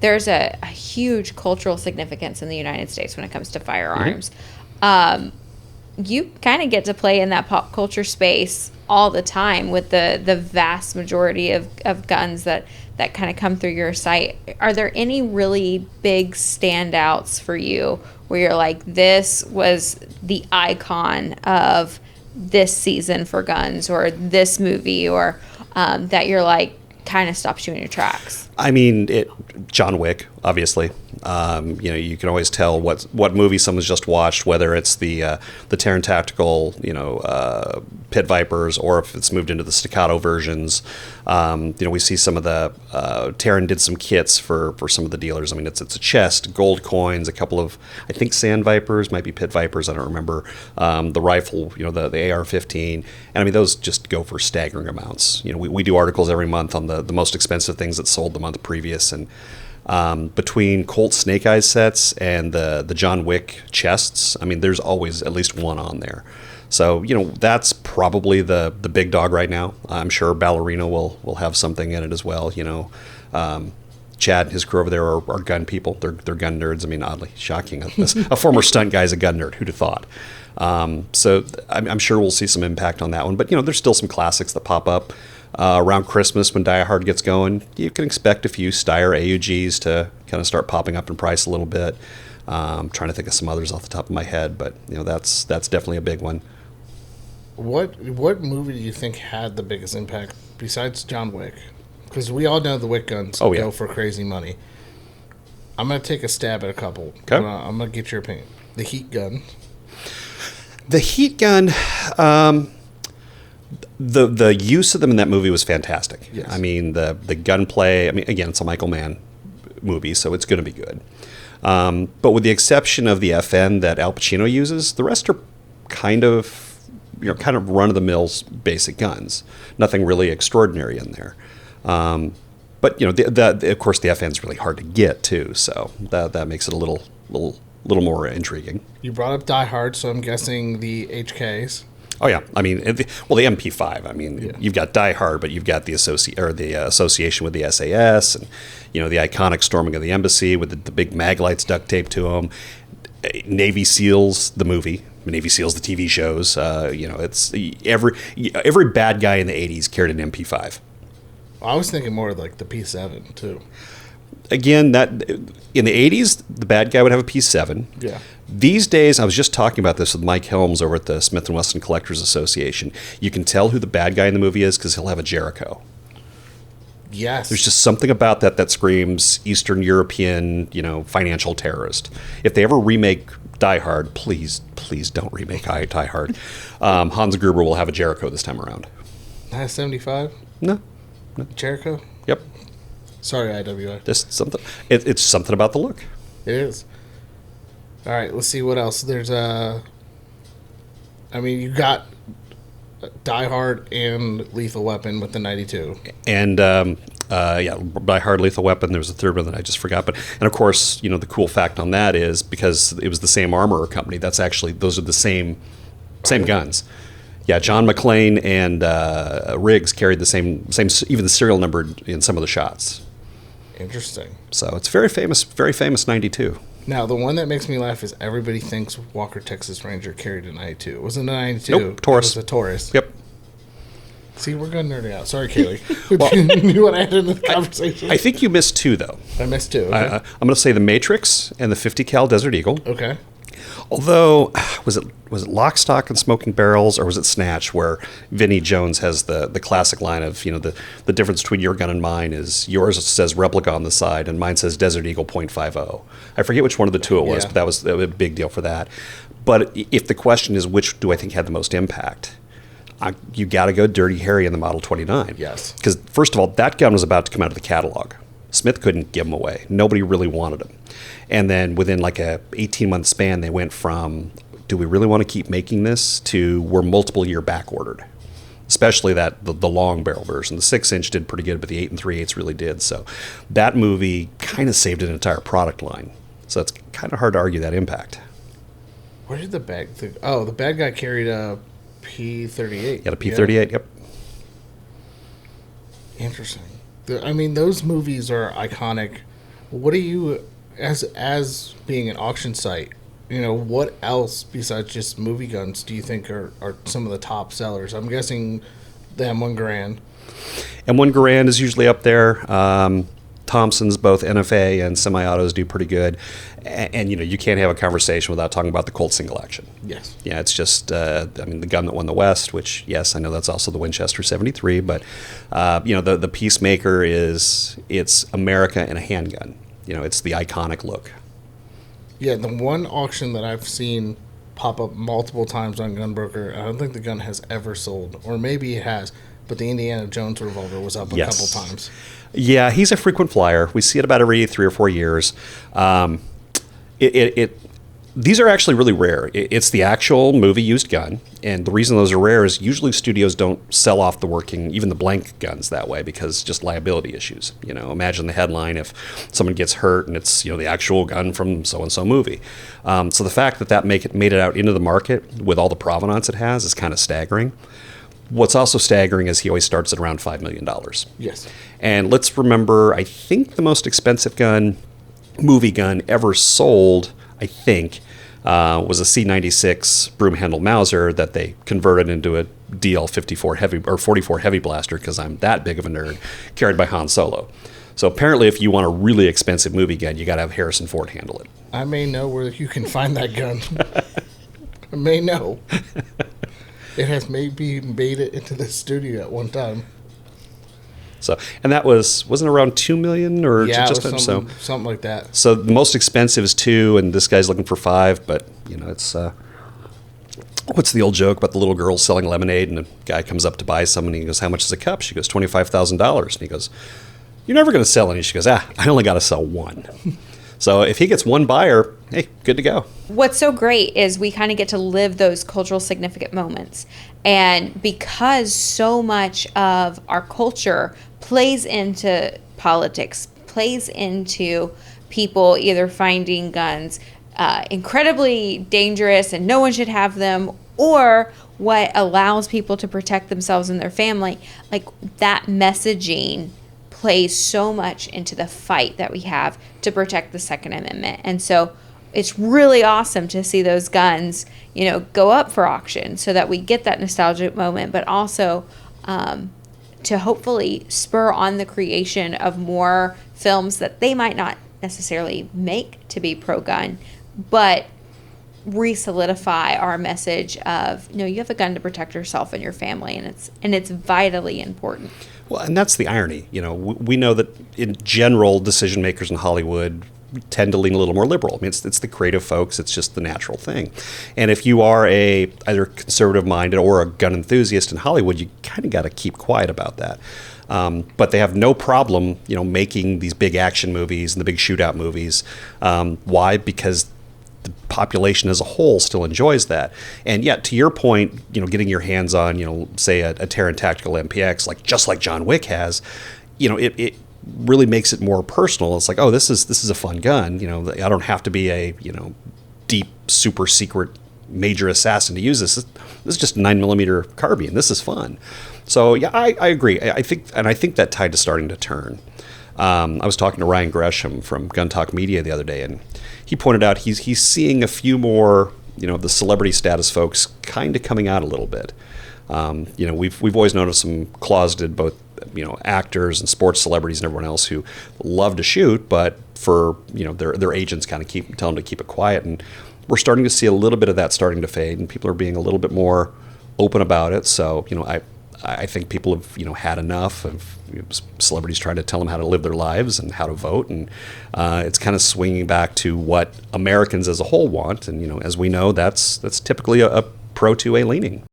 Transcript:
there's a huge cultural significance in the United States when it comes to firearms. You kind of get to play in that pop culture space all the time with the vast majority of guns that kind of come through your site. Are there any really big standouts for you where you're like, this was the icon of this season for guns, or this movie, or that you're like, kind of stops you in your tracks? I mean, John Wick, obviously. You can always tell what movie someone's just watched, whether it's the Terran Tactical, Pit Vipers, or if it's moved into the staccato versions. We see some of the Terran did some kits for some of the dealers. I mean, it's a chest, gold coins, a couple of, I think, Sand Vipers, might be Pit Vipers, I don't remember. The rifle, the AR-15, and I mean, those just go for staggering amounts. We do articles every month on the most expensive things that sold the month previous, and between Colt Snake Eyes sets and the John Wick chests, I mean, there's always at least one on there. So, that's probably the big dog right now. I'm sure Ballerina will have something in it as well. Chad and his crew over there are gun people. They're gun nerds. I mean, oddly shocking. A former stunt guy's a gun nerd. Who'd have thought? So I'm sure we'll see some impact on that one. But, there's still some classics that pop up. Around Christmas, when Die Hard gets going, you can expect a few Steyr AUGs to kind of start popping up in price a little bit. I'm trying to think of some others off the top of my head, but that's definitely a big one. What movie do you think had the biggest impact besides John Wick? Because we all know the Wick guns go for crazy money. I'm going to take a stab at a couple. Okay. I'm going to get your opinion. The heat gun. The heat gun, the use of them in that movie was fantastic. Yes. I mean, the gunplay, I mean, again, it's a Michael Mann movie, so it's going to be good. But with the exception of the FN that Al Pacino uses, the rest are kind of run-of-the-mill basic guns. Nothing really extraordinary in there. But of course, the FN's really hard to get too, so that makes it a little more intriguing. You brought up Die Hard, so I'm guessing the HKs. Oh yeah, I mean, the MP5. I mean, You've got Die Hard, but you've got the association with the SAS, and the iconic storming of the embassy with the big mag lights duct taped to them. Navy SEALs, the movie. Navy SEALs, the TV shows. It's every bad guy in the '80s carried an MP5. I was thinking more like the P7 too. Again, that in the '80s, the bad guy would have a P7. Yeah. These days, I was just talking about this with Mike Helms over at the Smith & Wesson Collectors Association. You can tell who the bad guy in the movie is because he'll have a Jericho. Yes. There's just something about that screams Eastern European, financial terrorist. If they ever remake Die Hard, please don't remake Die Hard. Hans Gruber will have a Jericho this time around. Not a 75? No. Jericho? Yep. Sorry, IWI. Just something. It's something about the look. It is. All right, let's see what else. There's you got Die Hard and Lethal Weapon with the 92. And Die Hard, Lethal Weapon. There was a third one that I just forgot. And of course, the cool fact on that is because it was the same armorer company. Those are the same guns. Yeah, John McClane and Riggs carried the same, even the serial number in some of the shots. Interesting. So it's very famous 92. Now, the one that makes me laugh is everybody thinks Walker Texas Ranger carried a 92. It wasn't a 92. Nope, Taurus. It was a Taurus. Yep. See, we're going nerding out. Sorry, Kailey. You want to add into the conversation? I think you missed two, though. I missed two. Okay. I'm going to say the Matrix and the 50 cal Desert Eagle. Okay. Although, was it Lock, Stock, and Smoking Barrels, or was it Snatch, where Vinnie Jones has the classic line of, the difference between your gun and mine is yours says replica on the side and mine says Desert Eagle .50. I forget which one of the two it was, but that was a big deal for that. But if the question is which do I think had the most impact, you got to go Dirty Harry in the Model 29. Yes. Because, first of all, that gun was about to come out of the catalog. Smith couldn't give them away. Nobody really wanted them. And then within like a 18-month span, they went from, do we really want to keep making this, to we're multiple year back ordered. Especially the long barrel version. The 6-inch did pretty good, but the 8 3/8 really did. So that movie kind of saved an entire product line. So it's kind of hard to argue that impact. Where did the bad guy carried a P38. Yeah, a P38, yep. Interesting. Those movies are iconic What do you, as being an auction site, what else besides just movie guns do you think are some of the top sellers? I'm guessing the M1 Garand. M1 Garand is usually up there. Thompson's, both NFA and semi-autos, do pretty good. And you can't have a conversation without talking about the Colt single action. Yes. Yeah, it's just, the gun that won the West, which, yes, I know that's also the Winchester 73, but, the Peacemaker it's America in a handgun. It's the iconic look. Yeah, the one auction that I've seen pop up multiple times on GunBroker, I don't think the gun has ever sold, or maybe it has, but the Indiana Jones revolver was up a couple times. Yeah, he's a frequent flyer. We see it about every 3 or 4 years. These are actually really rare. It's the actual movie used gun, and the reason those are rare is usually studios don't sell off the working, even the blank guns that way, because just liability issues. Imagine the headline if someone gets hurt and it's the actual gun from so and so movie. So the fact that made it out into the market with all the provenance it has is kind of staggering. What's also staggering is he always starts at around $5 million. Yes. And let's remember, I think the most expensive movie gun ever sold, I think, was a C96 broom handle Mauser that they converted into a DL54 heavy or 44 heavy blaster, because I'm that big of a nerd, carried by Han Solo. So apparently, if you want a really expensive movie gun, you got to have Harrison Ford handle it. I may know where you can find that gun. I may know. It has maybe made it into the studio at one time. So, and that wasn't it around $2 million or just something like that. So the most expensive is $2 million, and this guy's looking for $5 million. But it's what's the old joke about the little girl selling lemonade, and the guy comes up to buy some, and he goes, "How much is a cup?" She goes, $25,000, and he goes, "You're never going to sell any." She goes, "I only got to sell one." So if he gets one buyer, hey, good to go. What's so great is we kind of get to live those cultural significant moments. And because so much of our culture plays into politics, plays into people either finding guns incredibly dangerous and no one should have them, or what allows people to protect themselves and their family, like that messaging plays so much into the fight that we have to protect the Second Amendment. And so it's really awesome to see those guns, go up for auction so that we get that nostalgic moment, but also to hopefully spur on the creation of more films that they might not necessarily make to be pro-gun, but re-solidify our message of, you have a gun to protect yourself and your family, and it's vitally important. Well, and that's the irony. We know that in general, decision makers in Hollywood tend to lean a little more liberal. I mean, it's the creative folks. It's just the natural thing. And if you are either conservative-minded or a gun enthusiast in Hollywood, you kind of got to keep quiet about that. But they have no problem, making these big action movies and the big shootout movies. Why? Because the population as a whole still enjoys that. And yet, to your point, getting your hands on, say a Terran Tactical MPX, just like John Wick has, it really makes it more personal. It's like, oh, this is a fun gun. I don't have to be a deep, super secret major assassin to use this. This is just a 9mm carbine. This is fun. So yeah, I agree. I think that tide is starting to turn. I was talking to Ryan Gresham from Gun Talk Media the other day, and he pointed out he's seeing a few more, the celebrity status folks kind of coming out a little bit. We've always noticed some closeted both, actors and sports celebrities and everyone else who love to shoot, but for their agents kind of tell them to keep it quiet. And we're starting to see a little bit of that starting to fade, and people are being a little bit more open about it. So I think people have had enough of celebrities trying to tell them how to live their lives and how to vote, and it's kind of swinging back to what Americans as a whole want. And as we know, that's typically a pro 2A leaning.